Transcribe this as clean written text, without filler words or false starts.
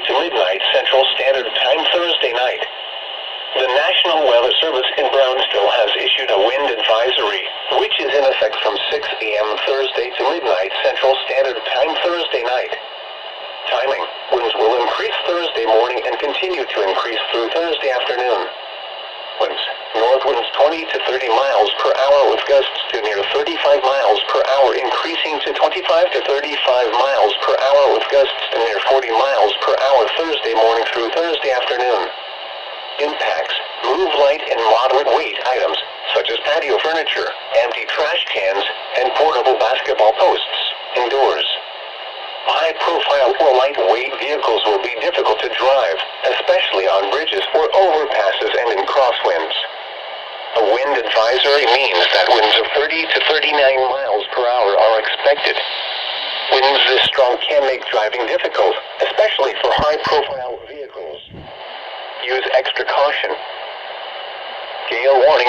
to midnight Central Standard Time Thursday night. The National Weather Service in Brownsville has issued a wind advisory, which is in effect from 6 a.m. Thursday to midnight Central Standard Time Thursday night. Timing: winds will increase Thursday morning and continue to increase through Thursday afternoon. Winds: north winds 20 to 30 miles per hour with gusts to near 35 miles per hour, increasing to 25 to 35 miles per hour with gusts to near 40 miles per hour Thursday morning through Thursday afternoon. Impacts: move light and moderate weight items, such as patio furniture, empty trash cans, and portable basketball posts, indoors. High-profile or lightweight vehicles will be difficult to drive, especially on bridges or overpasses and in crosswinds. A wind advisory means that winds of 30 to 39 miles per hour are expected. Winds this strong can make driving difficult, especially for high-profile vehicles. Use extra caution. Gale warning.